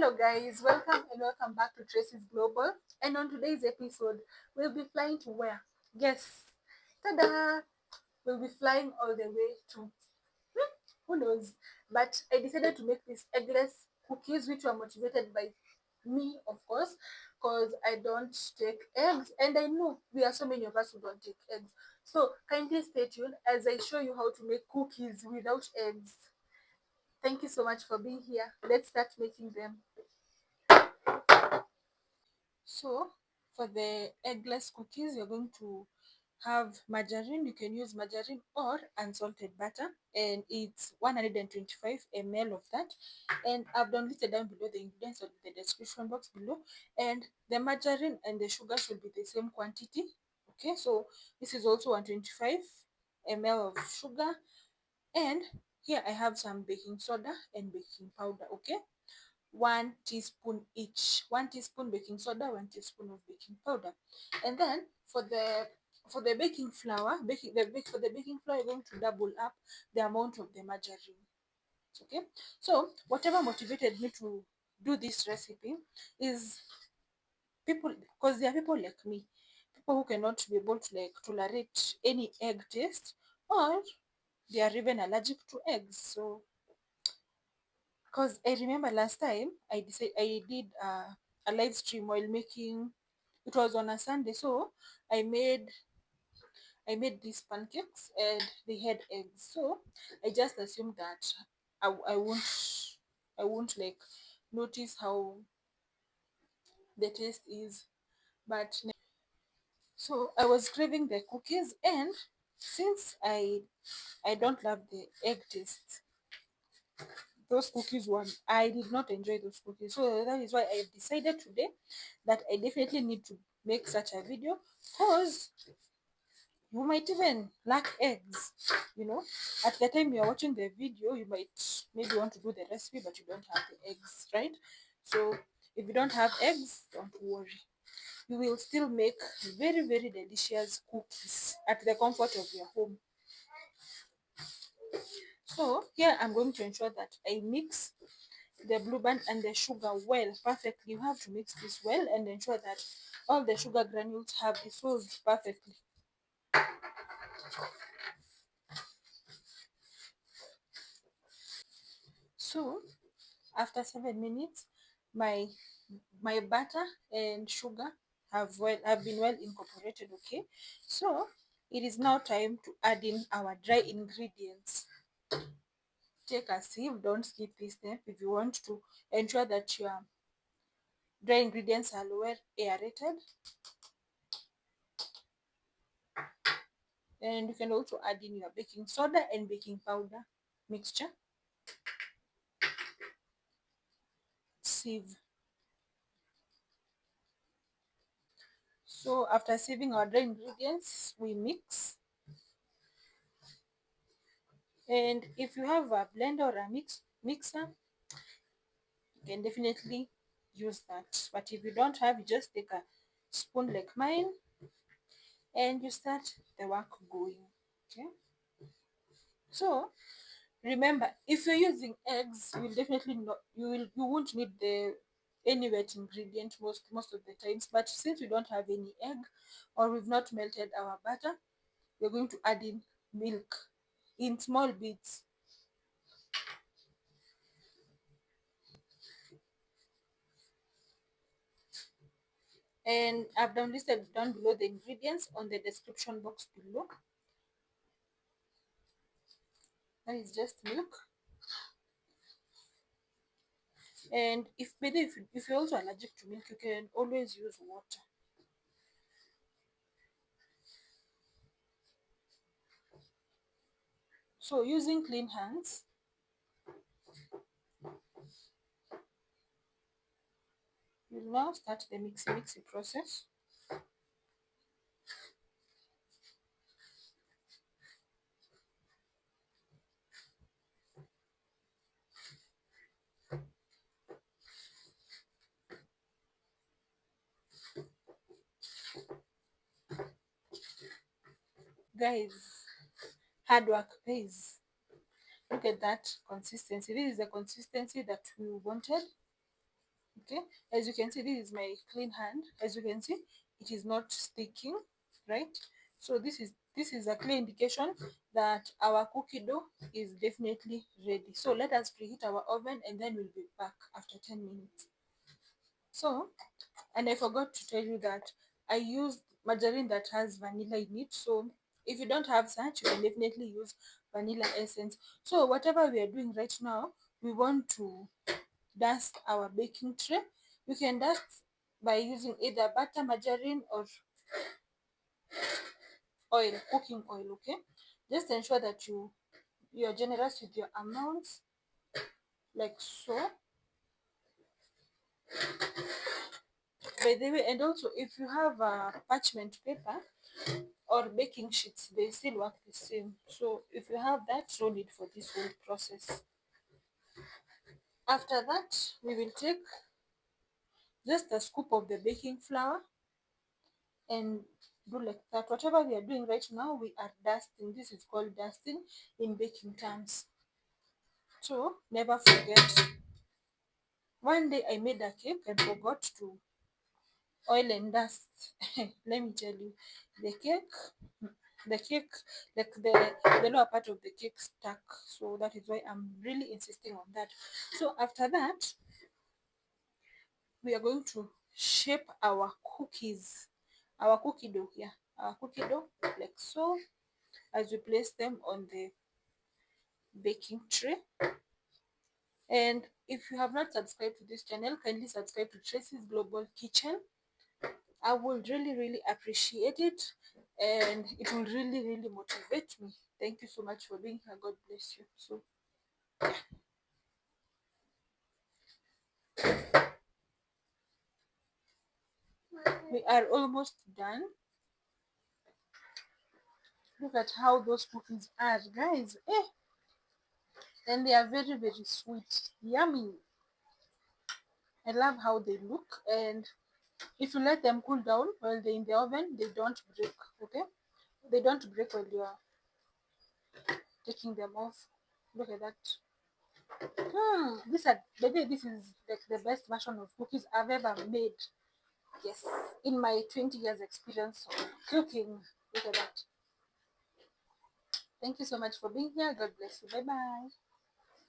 Hello guys, welcome back to Tracy's Global. And on today's episode, we'll be flying to where? Guess. Ta-da! We'll be flying all the way to who knows? But I decided to make these eggless cookies, which were motivated by me, of course, because I don't take eggs, and I know we are so many of us who don't take eggs. So kindly stay tuned as I show you how to make cookies without eggs. Thank you so much for being here. Let's start making them. So for the eggless cookies, you're going to have margarine. You can use margarine or unsalted butter, and it's 125 ml of that. And I've done listed down below the ingredients in the description box below. And the margarine and the sugar should be the same quantity. Okay, so this is also 125 ml of sugar, and here I have some baking soda and baking powder. Okay, 1 teaspoon each, 1 teaspoon baking soda, 1 teaspoon of baking powder. And then for the baking flour, for the baking flour, you're going to double up the amount of the margarine. Okay, so whatever motivated me to do this recipe is people, because there are people like me, people who cannot be able to like tolerate any egg taste, or they are even allergic to eggs. So because I remember last time I did a live stream while making. It was on a Sunday, so I made I made these pancakes and they had eggs. So I just assumed that I won't like notice how the taste is, but so I was craving the cookies, and since I don't love the egg taste, those cookies were I did not enjoy those cookies. So that is why I have decided today that I definitely need to make such a video, because you might even lack eggs. You know, at the time you're watching the video, you might maybe want to do the recipe, but you don't have the eggs, right? So if you don't have eggs, don't worry. You will still make very, very delicious cookies at the comfort of your home. So here I'm going to ensure that I mix the blue band and the sugar well perfectly. You have to mix this well and ensure that all the sugar granules have dissolved perfectly. So after 7 minutes, my butter and sugar have been well incorporated. Okay, so it is now time to add in our dry ingredients. Take a sieve, don't skip this step if you want to ensure that your dry ingredients are well aerated. And you can also add in your baking soda and baking powder mixture. Sieve. So after sieving our dry ingredients, we mix. And if you have a blender or a mixer, you can definitely use that. But if you don't have, you just take a spoon like mine and you start the work going. Okay. So remember, if you're using eggs, you will definitely not you won't need the any wet ingredient most of the times. But since we don't have any egg, or we've not melted our butter, we're going to add in milk in small bits. And I've done listed down below the ingredients on the description box below. That is just milk. And if you're also allergic to milk, you can always use water. So using clean hands, you'll now start the mixy process. Guys, hard work pays. Look at that consistency. This is the consistency that we wanted. Okay, as you can see, this is my clean hand. As you can see, it is not sticking, right? So this is a clear indication that our cookie dough is definitely ready. So let us preheat our oven and then we'll be back after 10 minutes. So, and I forgot to tell you that I used margarine that has vanilla in it. So if you don't have such, you can definitely use vanilla essence. So whatever we are doing right now, we want to dust our baking tray. You can dust by using either butter, margarine, or oil, cooking oil. Okay, just ensure that you are generous with your amounts, like so. By the way, and also if you have parchment paper or baking sheets, they still work the same. So if you have that, roll it for this whole process. After that, we will take just a scoop of the baking flour and do like that. Whatever we are doing right now, we are dusting. This is called dusting in baking terms. So never forget. One day I made a cake and forgot to oil and dust. Let me tell you, the cake, the cake, like the lower part of the cake stuck. So that is why I'm really insisting on that. So after that, we are going to shape our cookies, our cookie dough. Yeah, our cookie dough, like so, as we place them on the baking tray. And if you have not subscribed to this channel, kindly subscribe to Tracy's Global Kitchen. I would really, really appreciate it, and it will really, really motivate me. Thank you so much for being here. God bless you. So we are almost done. Look at how those cookies are, guys. And they are very, very sweet, yummy. I love how they look, and if you let them cool down while they're in the oven, they don't break. Okay, they don't break while you are taking them off. Look at that. This is like the best version of cookies I've ever made. Yes, in my 20 years experience of cooking. Look at that. Thank you so much for being here. God bless you. Bye bye.